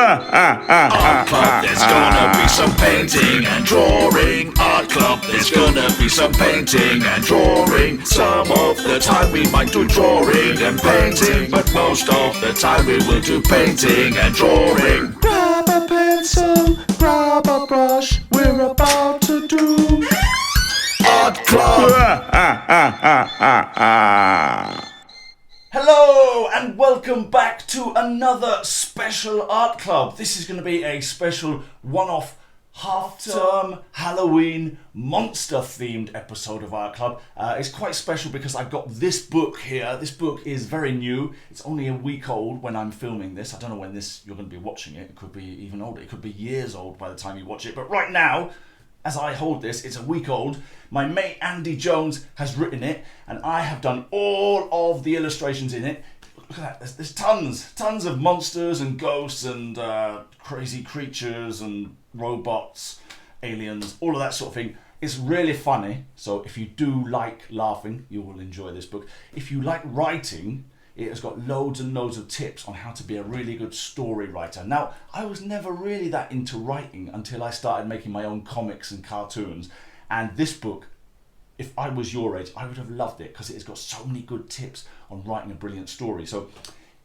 Art club, there's gonna be some painting and drawing. Art club, there's gonna be some painting and drawing. Some of the time we might do drawing and painting, but most of the time we will do painting and drawing. Grab a pencil, grab a brush, we're about to do Art club. Hello and welcome back to another special art club. This is going to be a special one-off half-term Halloween monster-themed episode of Art Club. It's quite special because I've got this book here. This book is very new. It's only a week old when I'm filming this. I don't know when you're going to be watching it. It could be even older. It could be years old by the time you watch it. But right now, as I hold this, it's a week old. My mate Andy Jones has written it, and I have done all of the illustrations in it. Look at that, there's tons of monsters and ghosts and crazy creatures and robots, aliens, all of that sort of thing. It's really funny, so if you do like laughing, you will enjoy this book. If you like writing, it has got loads and loads of tips on how to be a really good story writer. Now, I was never really that into writing until I started making my own comics and cartoons. And this book, if I was your age, I would have loved it because it has got so many good tips on writing a brilliant story. So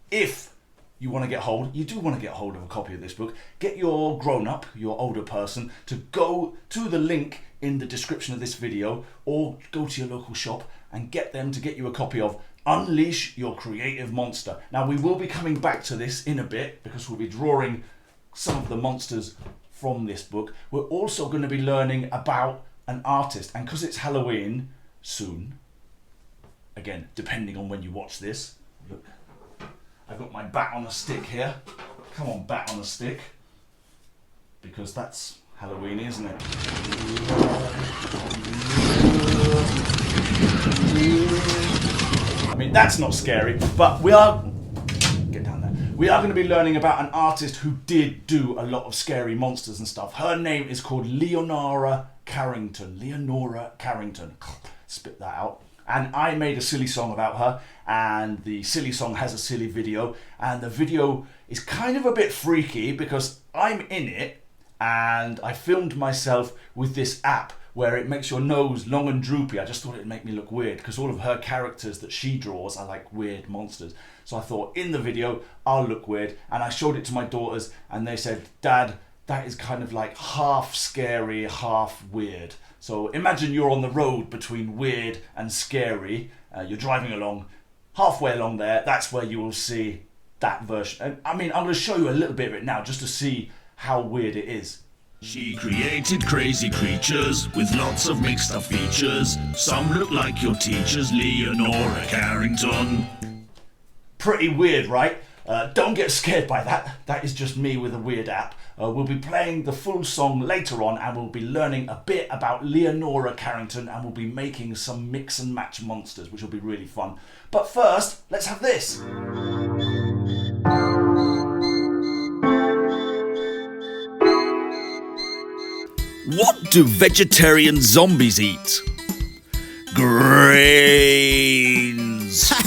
if you want to get hold of a copy of this book, get your grown-up, your older person, to go to the link in the description of this video or go to your local shop and get them to get you a copy of Unleash Your Creative Monster. Now, we will be coming back to this in a bit because we'll be drawing some of the monsters from this book. We're also going to be learning about an artist, and because it's Halloween soon, again, depending on when you watch this, look, I've got my bat on a stick here. Come on, bat on a stick, because that's Halloween, isn't it? I mean, that's not scary, but we are going to be learning about an artist who did do a lot of scary monsters and stuff. Her name is called Leonora Carrington. Leonora Carrington. Spit that out. And I made a silly song about her, and the silly song has a silly video, and the video is kind of a bit freaky because I'm in it and I filmed myself with this app where it makes your nose long and droopy. I just thought it'd make me look weird because all of her characters that she draws are like weird monsters. So I thought in the video I'll look weird, and I showed it to my daughters and they said, "Dad, that is kind of like half scary, half weird." So imagine you're on the road between weird and scary. You're driving along, halfway along there, that's where you will see that version. And I mean, I'm going to show you a little bit of it now just to see how weird it is. She created crazy creatures with lots of mixed up features. Some look like your teachers, Leonora Carrington. Pretty weird, right? Don't get scared by that. That is just me with a weird app. We'll be playing the full song later on, and we'll be learning a bit about Leonora Carrington, and we'll be making some mix and match monsters, which will be really fun. But first, let's have this. What do vegetarian zombies eat? Grains. Well,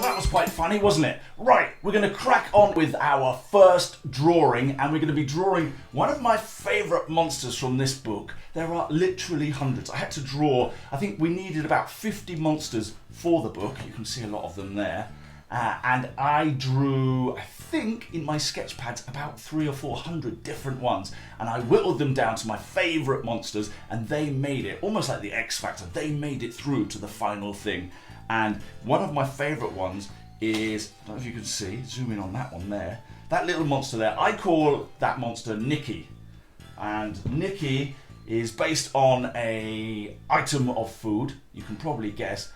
that was quite funny, wasn't it? Right, we're going to crack on with our first drawing, and we're going to be drawing one of my favourite monsters from this book. There are literally hundreds. I had to draw, I think we needed about 50 monsters for the book. You can see a lot of them there. And I drew, I think, in my sketch pads about 300 or 400 different ones, and I whittled them down to my favourite monsters, and they made it, almost like the X Factor, they made it through to the final thing. And one of my favourite ones is, I don't know if you can see, zoom in on that one there, that little monster there, I call that monster Nikki. And Nikki is based on a item of food, you can probably guess.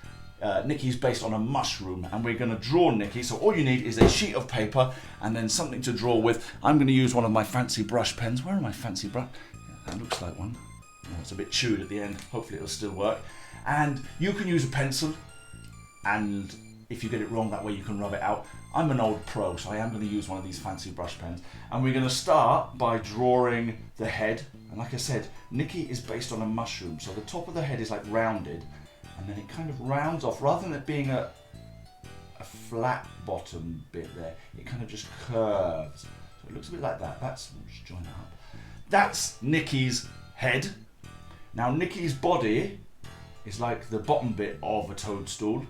Nikki's based on a mushroom, and we're going to draw Nikki. So all you need is a sheet of paper and then something to draw with. I'm going to use one of my fancy brush pens. Where are my fancy brush? Yeah, that looks like one. Oh, it's a bit chewed at the end. Hopefully it'll still work. And you can use a pencil, and if you get it wrong, that way you can rub it out. I'm an old pro, so I am going to use one of these fancy brush pens. And we're going to start by drawing the head. And like I said, Nikki is based on a mushroom, so the top of the head is like rounded, and then it kind of rounds off. Rather than it being a a flat bottom bit there. It kind of just curves. So it looks a bit like that. We'll just join that up. That's Nikki's head. Now Nikki's body is like the bottom bit of a toadstool.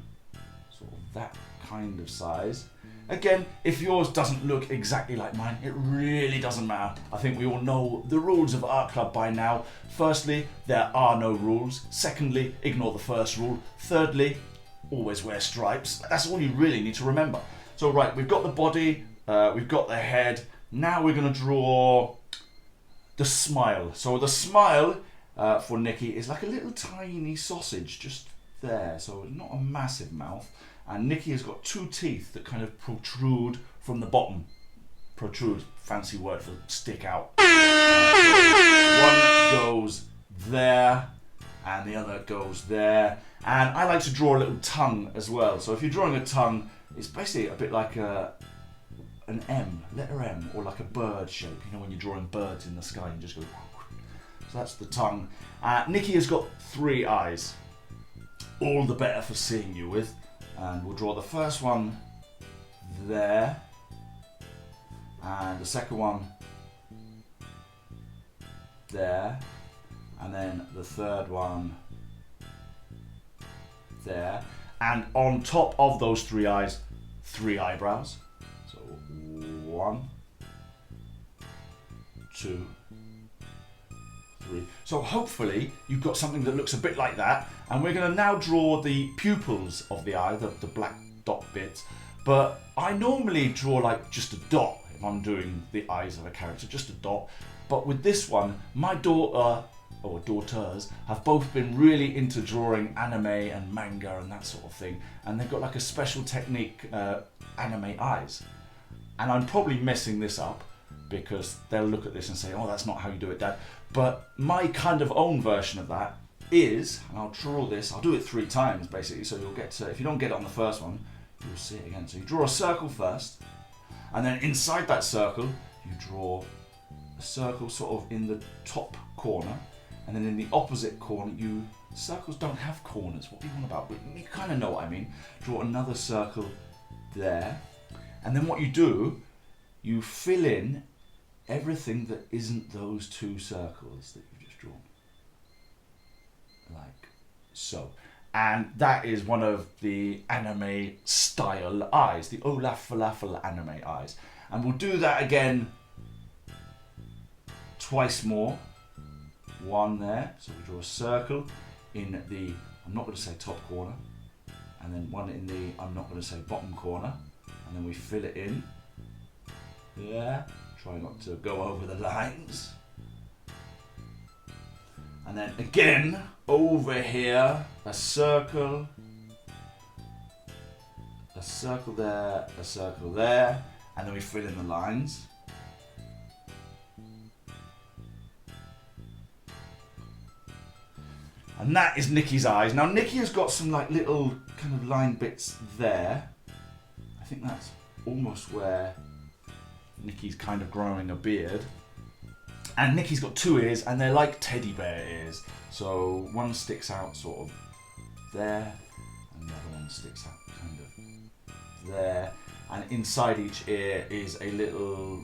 Sort of that kind of size. Again, if yours doesn't look exactly like mine, it really doesn't matter. I think we all know the rules of Art Club by now. Firstly, there are no rules. Secondly, ignore the first rule. Thirdly, always wear stripes. That's all you really need to remember. So right, we've got the body, we've got the head. Now we're going to draw the smile. So the smile for Nikki is like a little tiny sausage just there. So not a massive mouth. And Nikki has got two teeth that kind of protrude from the bottom. Protrude, fancy word for stick out. One goes there and the other goes there. And I like to draw a little tongue as well. So if you're drawing a tongue, it's basically a bit like an M, letter M, or like a bird shape. You know, when you're drawing birds in the sky, you just go. So that's the tongue. Nikki has got 3 eyes. All the better for seeing you with. And we'll draw the first one there, and the second one there, and then the third one there, and on top of those 3 eyes, 3 eyebrows. So 1, 2, 3. So hopefully you've got something that looks a bit like that, and we're going to now draw the pupils of the eye, the black dot bits. But I normally draw like just a dot if I'm doing the eyes of a character, just a dot. But with this one, my daughter, or daughters, have both been really into drawing anime and manga and that sort of thing, and they've got like a special technique, anime eyes. And I'm probably messing this up, because they'll look at this and say, oh, that's not how you do it, Dad. But my kind of own version of that is, and I'll draw this, I'll do it 3 times basically, so you'll get to, if you don't get it on the first one, you'll see it again. So you draw a circle first, and then inside that circle, you draw a circle sort of in the top corner, and then in the opposite corner, circles don't have corners, what do you want about? You kind of know what I mean. Draw another circle there, and then what you do, you fill in everything that isn't those 2 circles that you've just drawn. Like so. And that is one of the anime style eyes, the Olaf Falafel anime eyes. And we'll do that again twice more. 1 there, so we draw a circle in the, I'm not going to say top corner, and then 1 in the, I'm not going to say bottom corner, and then we fill it in. There. Try not to go over the lines. And then again, over here, a circle there, a circle there, and then we fill in the lines. And that is Nikki's eyes. Now Nikki has got some like little kind of line bits there. I think that's almost where Nikki's kind of growing a beard. And Nikki's got 2 ears, and they're like teddy bear ears. So one sticks out sort of there, and the other one sticks out kind of there. And inside each ear is a little,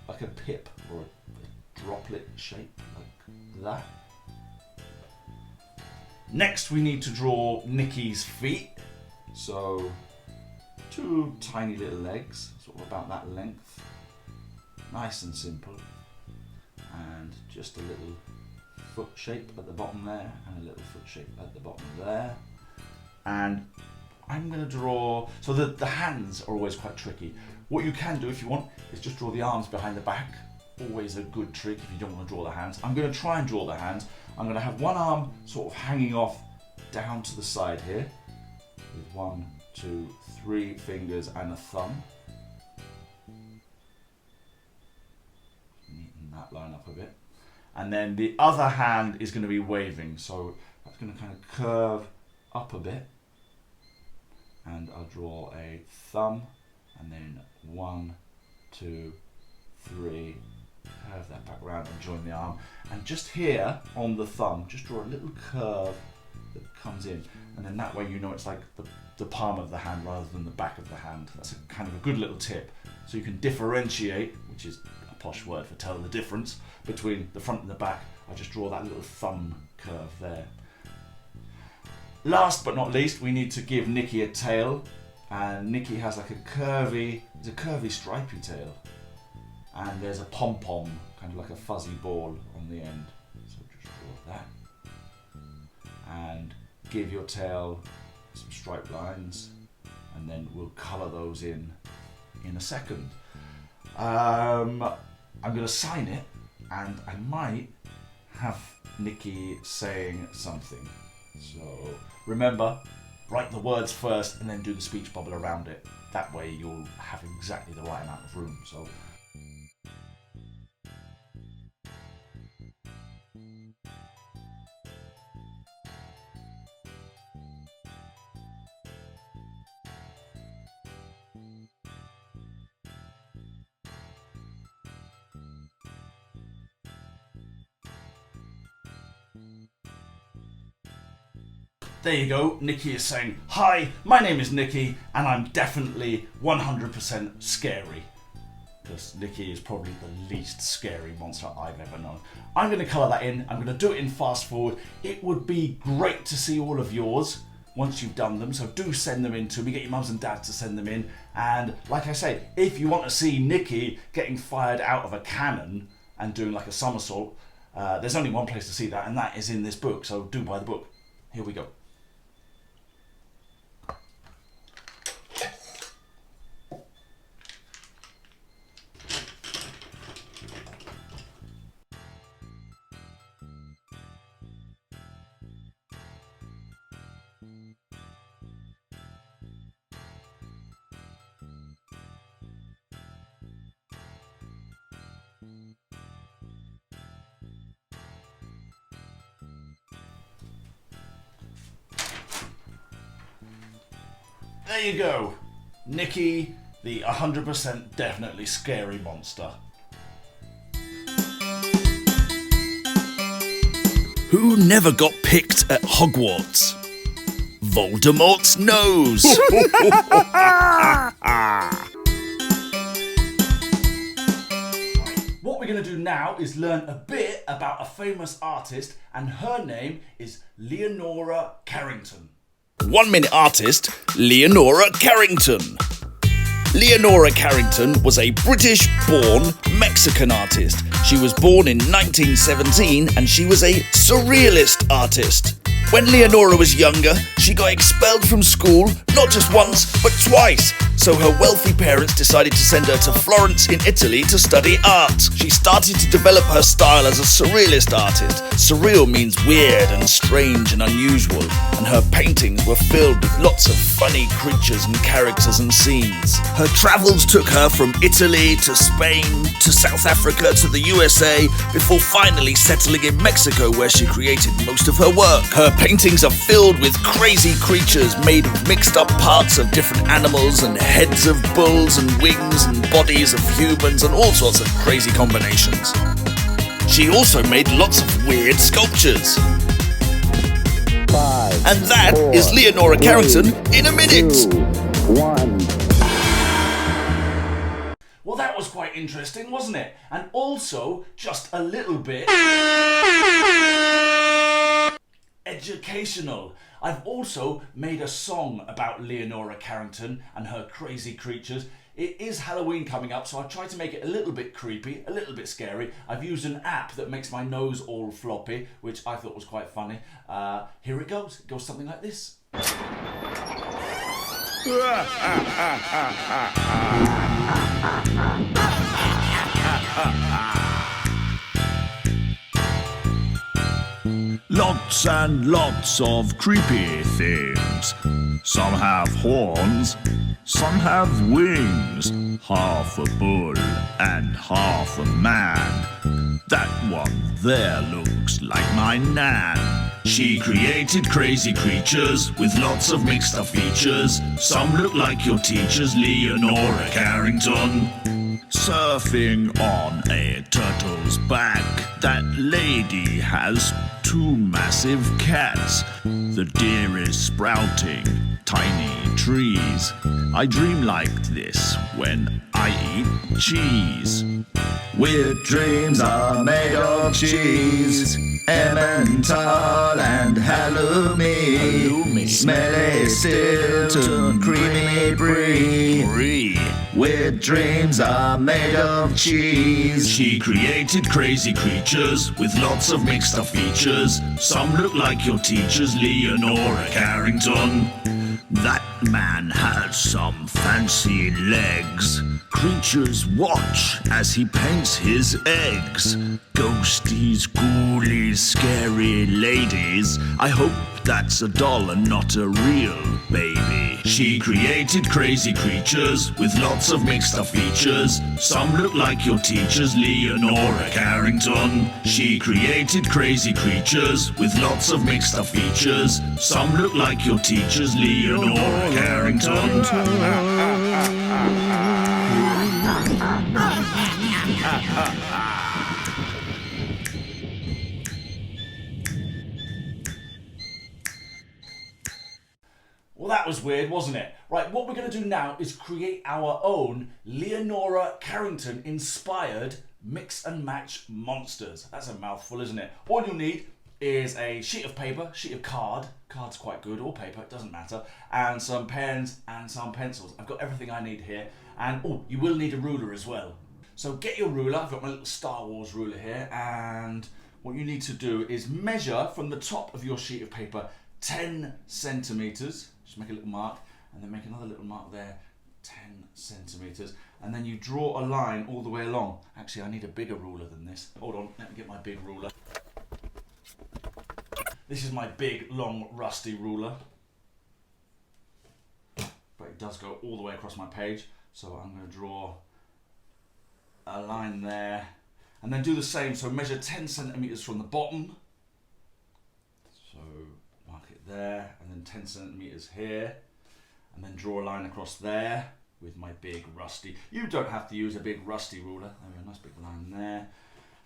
like a pip or a droplet shape, like that. Next we need to draw Nikki's feet. So 2 tiny little legs, sort of about that length. Nice and simple. And just a little foot shape at the bottom there, and a little foot shape at the bottom there. And I'm going to draw, so the hands are always quite tricky. What you can do if you want is just draw the arms behind the back. Always a good trick if you don't want to draw the hands. I'm going to try and draw the hands. I'm going to have one arm sort of hanging off down to the side here, with 1, 2, 3 fingers and a thumb. Neaten that line up a bit. And then the other hand is going to be waving, so that's going to kind of curve up a bit. And I'll draw a thumb, and then 1, 2, 3, curve that back around and join the arm. And just here on the thumb, just draw a little curve that comes in, and then that way you know it's like the palm of the hand rather than the back of the hand. That's a kind of a good little tip. So you can differentiate, which is a posh word for telling the difference between the front and the back. I just draw that little thumb curve there. Last but not least, we need to give Nikki a tail, and Nikki has like a curvy stripy tail, and there's a pom-pom, kind of like a fuzzy ball on the end. So just draw that, and give your tail some striped lines, and then we'll colour those in a second. I'm going to sign it, and I might have Nikki saying something. So remember, write the words first and then do the speech bubble around it. That way you'll have exactly the right amount of room. So there you go. Nikki is saying, "Hi, my name is Nikki, and I'm definitely 100% scary." Because Nikki is probably the least scary monster I've ever known. I'm going to colour that in. I'm going to do it in fast forward. It would be great to see all of yours once you've done them. So do send them in to me. Get your mums and dads to send them in. And like I say, if you want to see Nikki getting fired out of a cannon and doing like a somersault, there's only one place to see that, and that is in this book. So do buy the book. Here we go. There you go. Nikki, the 100% definitely scary monster. Who never got picked at Hogwarts? Voldemort's nose! What we're going to do now is learn a bit about a famous artist, and her name is Leonora Carrington. 1 minute artist, Leonora Carrington. Leonora Carrington was a British-born Mexican artist. She was born in 1917 and she was a surrealist artist. When Leonora was younger, she got expelled from school not just once, but twice. So her wealthy parents decided to send her to Florence in Italy to study art. She started to develop her style as a surrealist artist. Surreal means weird and strange and unusual, and her paintings were filled with lots of funny creatures and characters and scenes. Her travels took her from Italy to Spain to South Africa to the USA before finally settling in Mexico, where she created most of her work. Her paintings are filled with crazy creatures made of mixed up parts of different animals and heads of bulls and wings and bodies of humans and all sorts of crazy combinations. She also made lots of weird sculptures. 5, And that 4, is Leonora Carrington in a minute. 2, 1. Well, that was quite interesting, wasn't it? And also, just a little bit educational. I've also made a song about Leonora Carrington and her crazy creatures. It is Halloween coming up, so I tried to make it a little bit creepy, a little bit scary. I've used an app that makes my nose all floppy, which I thought was quite funny. Here it goes. It goes something like this. Lots and lots of creepy things. Some have horns, some have wings. Half a bull and half a man. That one there looks like my nan. She created crazy creatures with lots of mixed up features. Some look like your teachers, Leonora Carrington. Surfing on a turtle's back, that lady has 2 massive cats. The deer is sprouting tiny trees. I dream like this when I eat cheese. Weird dreams are made of cheese. Emmental and halloumi. Smelly Stilton, creamy brie. Weird dreams are made of cheese. She created crazy creatures with lots of mixed up features. Some look like your teachers, Leonora Carrington. That man has some fancy legs. Creatures watch as he paints his eggs. Ghosties, ghoulies, scary ladies. I hope that's a doll and not a real baby. She created crazy creatures with lots of mixed up features. Some look like your teachers, Leonora Carrington. She created crazy creatures with lots of mixed up features. Some look like your teachers, Leonora Carrington. Well, that was weird, wasn't it? Right, what we're going to do now is create our own Leonora Carrington inspired mix and match monsters. That's a mouthful, isn't it? All you'll need is a sheet of paper, sheet of card's quite good, or paper, it doesn't matter, and some pens and some pencils. I've got everything I need here, and oh, you will need a ruler as well. So get your ruler. I've got my little Star Wars ruler here, and what you need to do is measure from the top of your sheet of paper 10 centimeters. Just make a little mark, and then make another little mark there, 10 centimeters, and then you draw a line all the way along. Actually, I need a bigger ruler than this. Hold on, let me get my big ruler. This is my big, long, rusty ruler, but it does go all the way across my page, so I'm going to draw a line there, and then do the same. So measure 10 centimeters from the bottom, so mark it there, and then 10 centimeters here, and then draw a line across there with my big rusty. You don't have to use a big rusty ruler. There we go, nice big line there.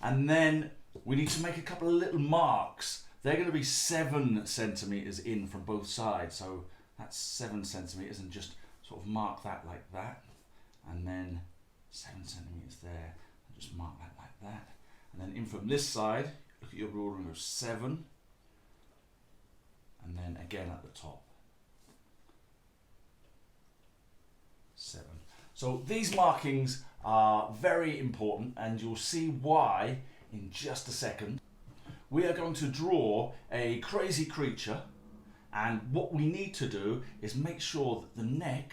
And then we need to make a couple of little marks. They're going to be 7 centimeters in from both sides, so that's 7 centimeters, and just sort of mark that like that, and then 7 centimeters there, and just mark that like that, and then in from this side, look at your ruler and go 7, and then again at the top, 7. So these markings are very important, and you'll see why in just a second. We are going to draw a crazy creature, and what we need to do is make sure that the neck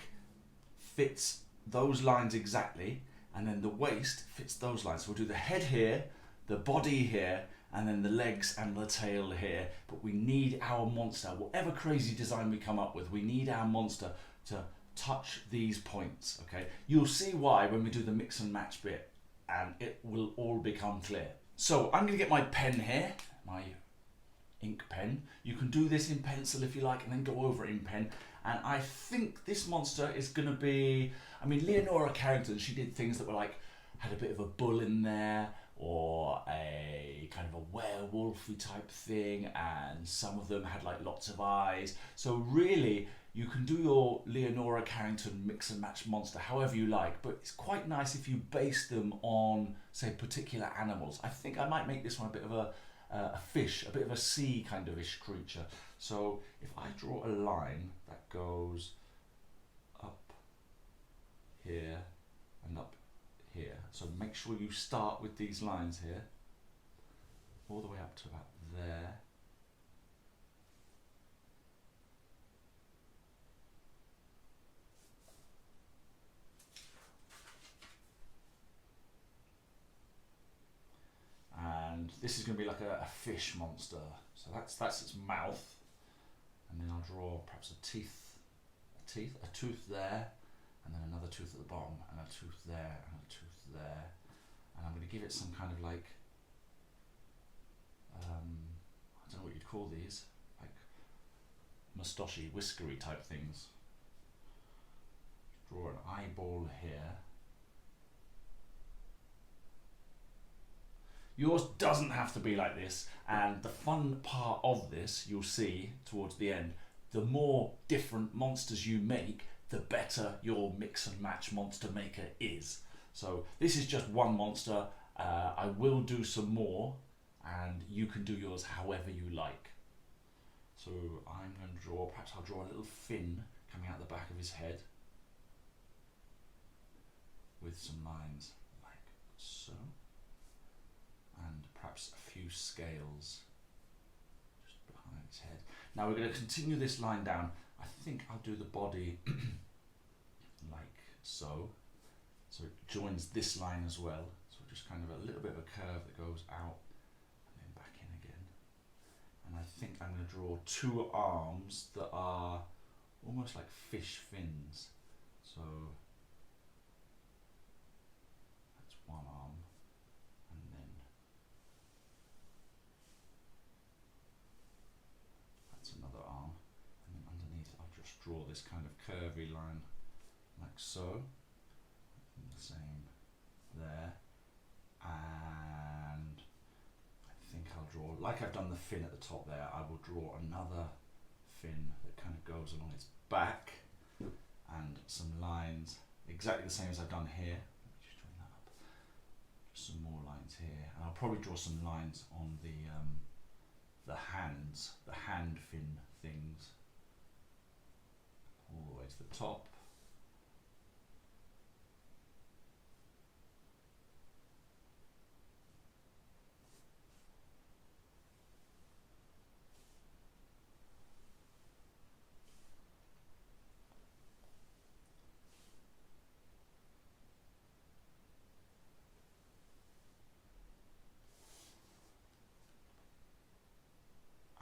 fits those lines exactly, and then the waist fits those lines. So we'll do the head here, the body here, and then the legs and the tail here. But we need our monster, whatever crazy design we come up with, we need our monster to touch these points, okay? You'll see why when we do the mix and match bit, and it will all become clear. So I'm going to get my pen here, my ink pen. You can do this in pencil if you like, and then go over it in pen. And I think this monster is going to be, I mean, Leonora Carrington, she did things that were like, had a bit of a bull in there, or a kind of a werewolfy type thing, and some of them had like lots of eyes. So really, you can do your Leonora Carrington mix and match monster however you like, but it's quite nice if you base them on, say, particular animals. I think I might make this one a bit of a fish, a bit of a sea kind of ish creature. So if I draw a line that goes up here and up here, so make sure you start with these lines here, all the way up to about there. And this is going to be like a fish monster. So that's its mouth, and then I'll draw perhaps a tooth there, and then another tooth at the bottom, and a tooth there, and a tooth there, and I'm going to give it some kind of like I don't know what you'd call these, like moustachy, whiskery type things. Draw an eyeball here. Yours doesn't have to be like this, and the fun part of this, you'll see towards the end, the more different monsters you make, the better your mix and match monster maker is. So this is just one monster. I will do some more, and you can do yours however you like. So I'm going to draw, perhaps I'll draw a little fin coming out the back of his head with some lines like so, and perhaps a few scales just behind his head. Now we're going to continue this line down. I think I'll do the body like so. So it joins this line as well. So just kind of a little bit of a curve that goes out and then back in again. And I think I'm going to draw two arms that are almost like fish fins. So that's one arm, and then that's another arm, and then underneath I'll just draw this kind of curvy line like so. And the same there, and I think I'll draw, like I've done the fin at the top there, I will draw another fin that kind of goes along its back, and some lines exactly the same as I've done here. Let me just join that up. Just some more lines here, and I'll probably draw some lines on the hands, the hand fin things, all the way to the top.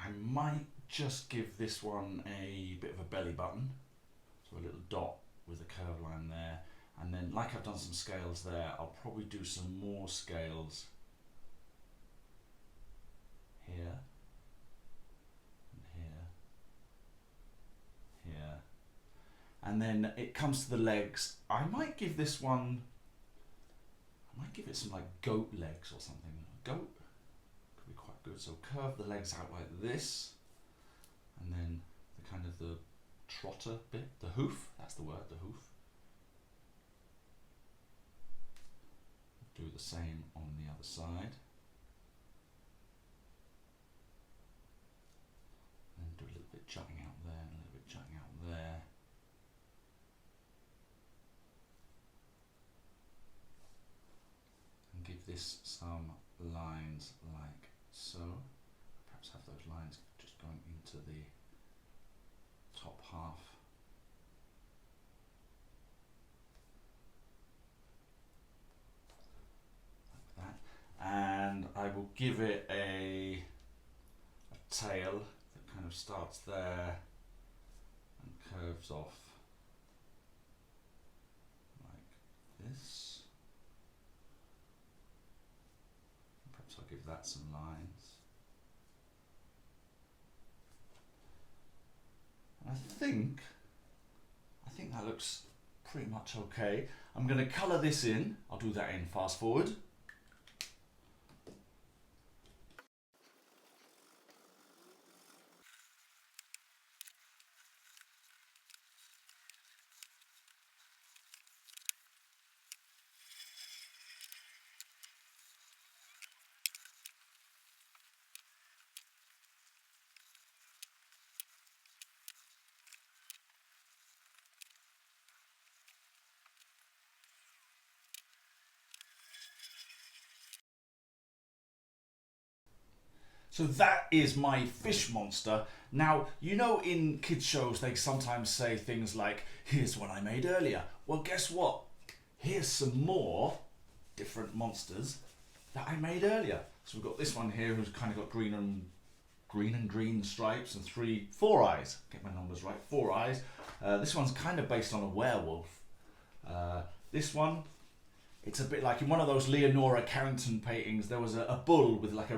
I might just give this one a bit of a belly button, so a little dot with a curved line there, and then like I've done some scales there, I'll probably do some more scales here, and here, here, and then it comes to the legs. I might give this one, I might give it some like goat legs or something. Goat could be quite good. So curve the legs out like this, and then the kind of the trotter bit, the hoof, that's the word, the hoof. Do the same on the other side. And do a little bit jutting out there, and a little bit jutting out there. And give this some lines like so. Perhaps have those lines just going into the top half. Like that. And I will give it a tail that kind of starts there and curves off like this. Perhaps I'll give that some lines. And I think that looks pretty much okay. I'm going to colour this in. I'll do that in fast forward. So that is my fish monster. Now, you know in kids shows they sometimes say things like, here's one I made earlier. Well, guess what? Here's some more different monsters that I made earlier. So we've got this one here who's kind of got green and green stripes and four eyes. Get my numbers right, 4 eyes. This one's kind of based on a werewolf. This one, it's a bit like in one of those Leonora Carrington paintings, there was a bull with like a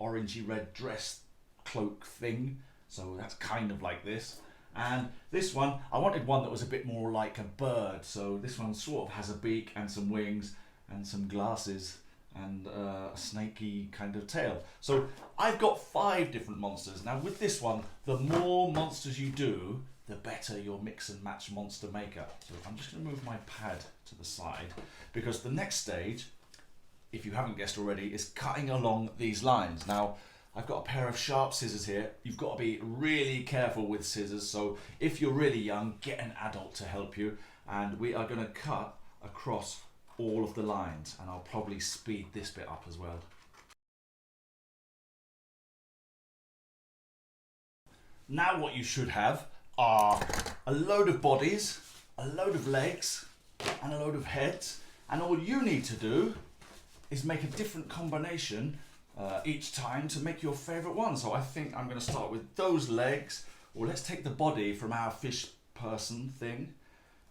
orangey red dress cloak thing. So that's kind of like this. And this one, I wanted one that was a bit more like a bird. So this one sort of has a beak and some wings and some glasses. and a snaky kind of tail. So I've got 5 different monsters. Now with this one, the more monsters you do, the better your mix and match monster maker. So I'm just going to move my pad to the side, because the next stage, if you haven't guessed already, is cutting along these lines. Now I've got a pair of sharp scissors here. You've got to be really careful with scissors, so if you're really young, get an adult to help you, and we are going to cut across all of the lines, and I'll probably speed this bit up as well. Now what you should have are a load of bodies, a load of legs, and a load of heads, and all you need to do is make a different combination each time to make your favourite one. So I think I'm going to start with those legs, or let's take the body from our fish person thing,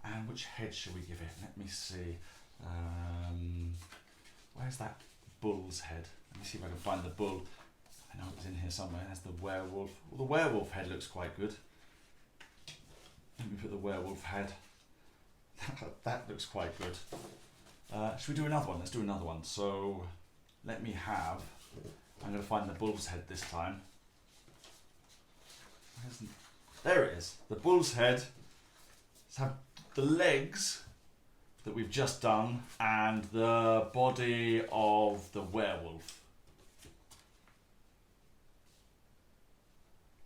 and which head should we give it? Let me see. Where's that bull's head? Let me see if I can find the bull. I know it's in here somewhere. There's the werewolf. Well, the werewolf head looks quite good. Let me put the werewolf head. That looks quite good. Should we do another one? Let's do another one. So let me have, I'm going to find the bull's head this time. There it is. The bull's head. Let's have the legs that we've just done and the body of the werewolf.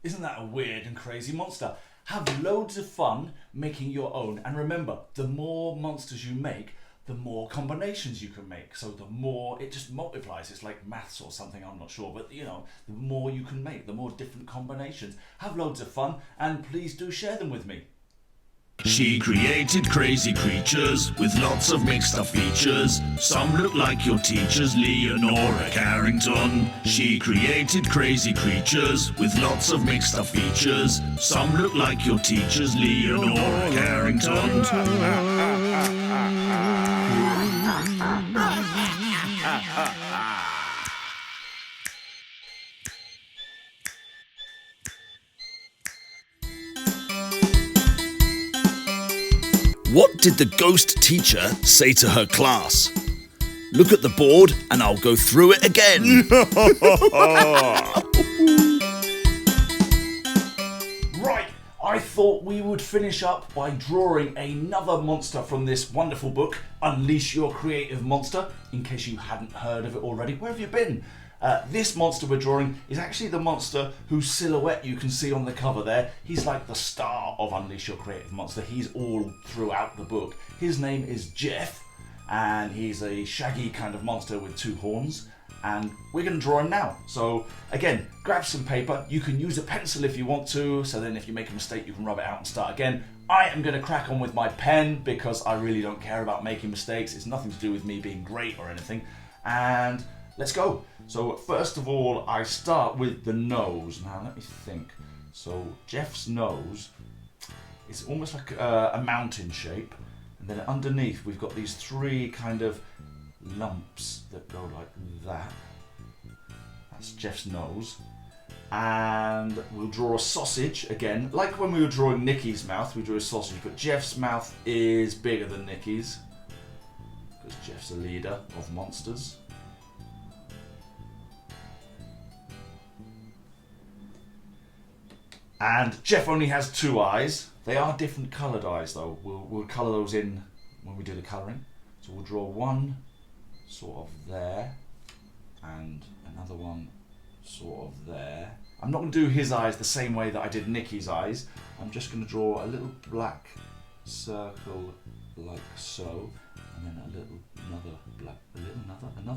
Isn't that a weird and crazy monster? Have loads of fun making your own, and remember, the more monsters you make, the more combinations you can make. So the more, it just multiplies. It's like maths or something, I'm not sure, but you know, the more you can make, the more different combinations. Have loads of fun, and please do share them with me. She created crazy creatures with lots of mixed up features. Some look like your teachers, Leonora Carrington. She created crazy creatures with lots of mixed up features. Some look like your teachers, Leonora Carrington. What did the ghost teacher say to her class? Look at the board and I'll go through it again. Right, I thought we would finish up by drawing another monster from this wonderful book, Unleash Your Creative Monster, in case you hadn't heard of it already. Where have you been? This monster we're drawing is actually the monster whose silhouette you can see on the cover there. He's like the star of Unleash Your Creative Monster. He's all throughout the book. His name is Jeff, and he's a shaggy kind of monster with 2 horns, and we're going to draw him now. So again, grab some paper. You can use a pencil if you want to, so then if you make a mistake you can rub it out and start again. I am going to crack on with my pen because I really don't care about making mistakes. It's nothing to do with me being great or anything. And let's go. So first of all, I start with the nose. Now let me think. So Jeff's nose is almost like a mountain shape, and then underneath we've got these 3 kind of lumps that go like that. That's Jeff's nose. And we'll draw a sausage again, like when we were drawing Nikki's mouth. We drew a sausage, but Jeff's mouth is bigger than Nikki's because Jeff's a leader of monsters. And Jeff only has 2 eyes. They are different coloured eyes though. We'll colour those in when we do the colouring. So we'll draw one sort of there and another one sort of there. I'm not going to do his eyes the same way that I did Nikki's eyes. I'm just going to draw a little black circle like so, and then another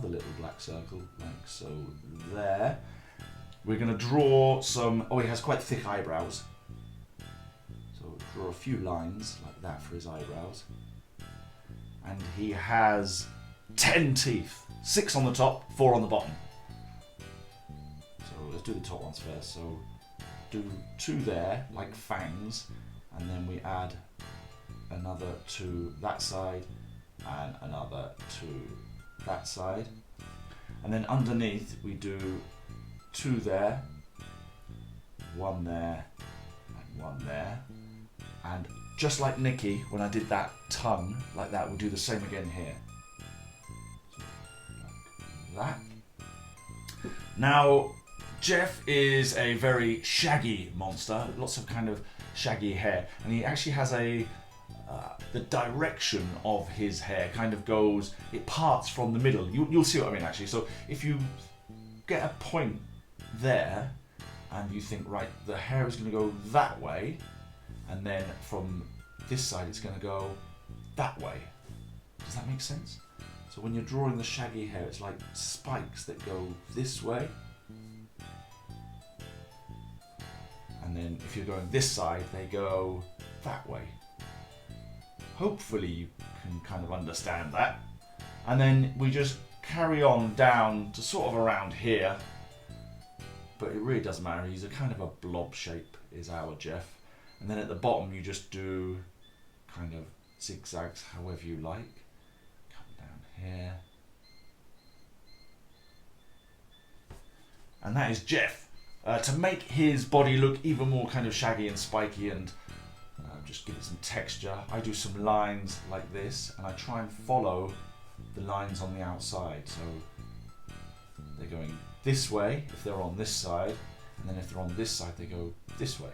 little black circle like so there. We're going to draw some, he has quite thick eyebrows. So we'll draw a few lines like that for his eyebrows. And he has 10 teeth, 6 on the top, 4 on the bottom. So let's do the top ones first. So do 2 there, like fangs, and then we add another 2 that side, and another 2 that side. And then underneath we do 2 there, 1 there, and 1 there. And just like Nikki, when I did that tongue like that, we'll do the same again here. So, like that. Now, Jeff is a very shaggy monster, lots of kind of shaggy hair, and he actually has the direction of his hair kind of goes, it parts from the middle. You'll see what I mean actually. So if you get a point there and you think, right, the hair is going to go that way, and then from this side it's going to go that way. Does that make sense? So when you're drawing the shaggy hair, it's like spikes that go this way. And then if you're going this side, they go that way. Hopefully you can kind of understand that. And then we just carry on down to sort of around here. But it really doesn't matter. He's a kind of a blob shape is our Jeff. And then at the bottom you just do kind of zigzags however you like. Come down here. And that is Jeff. To make his body look even more kind of shaggy and spiky and just give it some texture, I do some lines like this, and I try and follow the lines on the outside. So they're going this way if they're on this side, and then if they're on this side they go this way.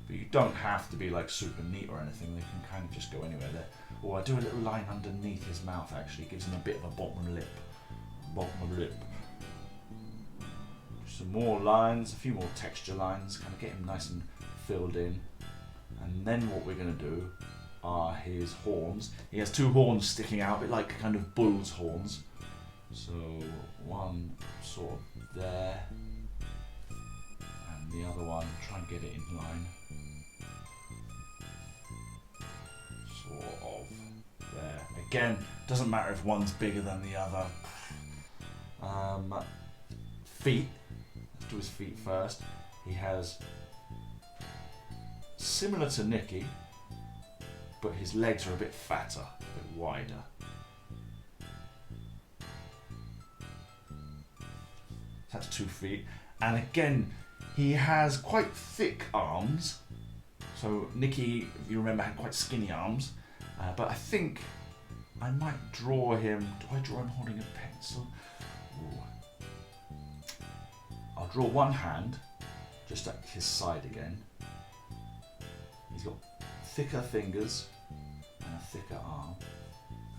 But you don't have to be like super neat or anything, they can kind of just go anywhere there. Or I do a little line underneath his mouth actually, gives him a bit of a bottom lip. Some more lines, a few more texture lines, kind of get him nice and filled in. And then what we're going to do are his horns. He has two horns sticking out, a bit like kind of bull's horns. So one sort of there, and the other one, try and get it in line. Sort of there. Again, doesn't matter if one's bigger than the other. Feet. Let's do his feet first. He has, similar to Nicky, but his legs are a bit fatter, a bit wider. That's 2 feet. And again, he has quite thick arms. So Nicky, if you remember, had quite skinny arms. But I think I might draw him. Do I draw him holding a pencil? Ooh. I'll draw one hand, just at his side again. He's got thicker fingers and a thicker arm.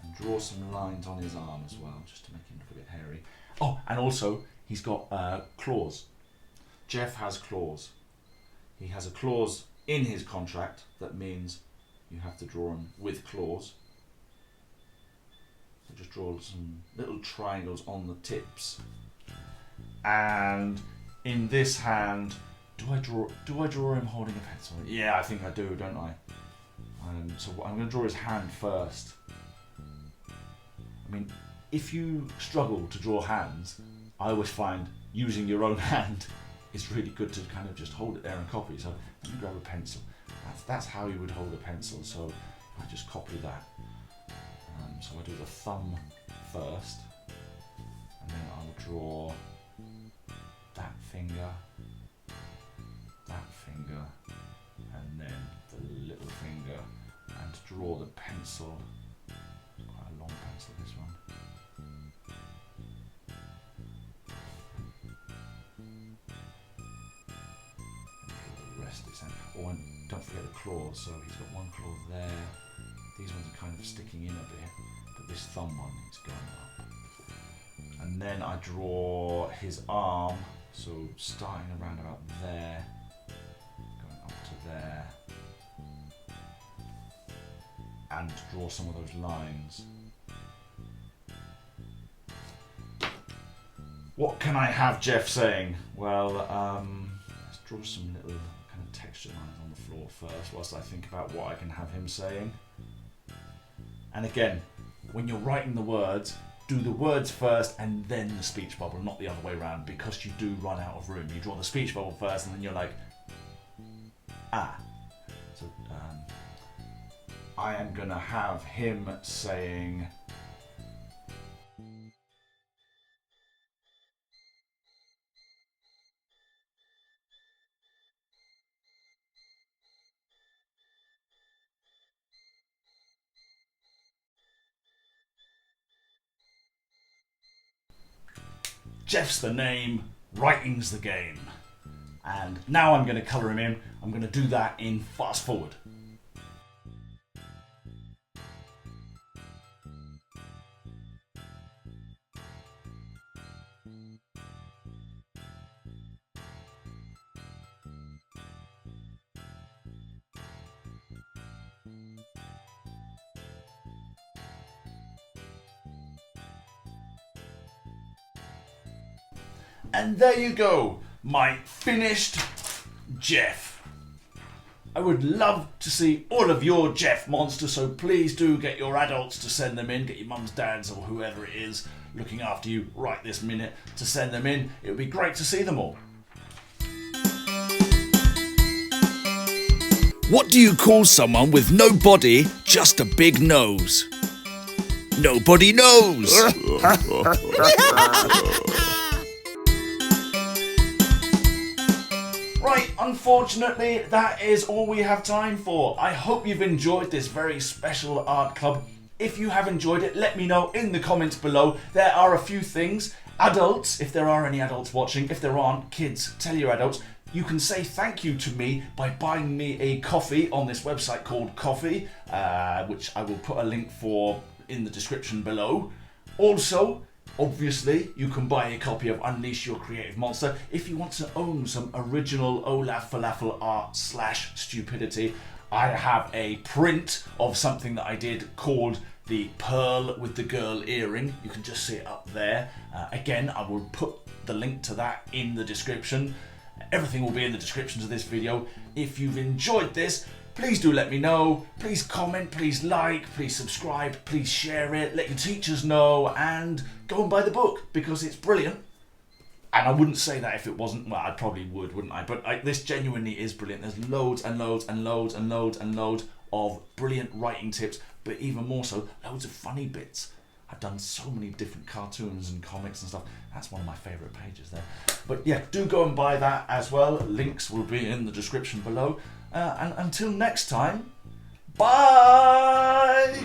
And draw some lines on his arm as well, just to make him look a bit hairy. Oh, and also, he's got claws. Jeff has claws. He has a clause in his contract that means you have to draw him with claws. So just draw some little triangles on the tips. And in this hand, do I draw him holding a pencil? Yeah, I think I do, don't I? So I'm going to draw his hand first. I mean, if you struggle to draw hands, I always find using your own hand is really good to kind of just hold it there and copy. So let me grab a pencil. That's how you would hold a pencil. So I just copy that. So I do the thumb first, and then I'll draw that finger, and then the little finger, and draw the pencil. Quite a long pencil, this one. The rest is oh, and don't forget the claws. So he's got one claw there. These ones are kind of sticking in a bit, but this thumb one is going up. And then I draw his arm, so starting around about there, going up to there, and draw some of those lines. What can I have Jeff saying? Well, let's draw some little kind of texture lines on the floor first, whilst I think about what I can have him saying. And again, when you're writing the words, do the words first and then the speech bubble, not the other way around, because you do run out of room. You draw the speech bubble first and then you're like, ah. So I am going to have him saying, Jeff's the name, writing's the game. And now I'm going to colour him in. I'm going to do that in fast forward. And there you go, my finished Jeff. I would love to see all of your Jeff monsters, so please do get your adults to send them in. Get your mums, dads, or whoever it is looking after you right this minute to send them in. It would be great to see them all. What do you call someone with no body, just a big nose? Nobody knows. Right, unfortunately, that is all we have time for. I hope you've enjoyed this very special art club. If you have enjoyed it, let me know in the comments below. There are a few things. Adults, if there are any adults watching, if there aren't, kids, tell your adults. You can say thank you to me by buying me a coffee on this website called Coffee, which I will put a link for in the description below. Also, obviously, you can buy a copy of Unleash Your Creative Monster if you want to own some original Olaf Falafel art / stupidity. I have a print of something that I did called the Pearl with the Girl Earring. You can just see it up there. Again, I will put the link to that in the description. Everything will be in the description to this video. If you've enjoyed this, please do let me know. Please comment, please like, please subscribe, please share it, let your teachers know, and go and buy the book because it's brilliant. And I wouldn't say that if it wasn't. Well, I probably would, wouldn't I? But this genuinely is brilliant. There's loads and loads and loads and loads and loads of brilliant writing tips, but even more so, loads of funny bits. I've done so many different cartoons and comics and stuff. That's one of my favourite pages there. But yeah, do go and buy that as well. Links will be in the description below. And until next time, bye!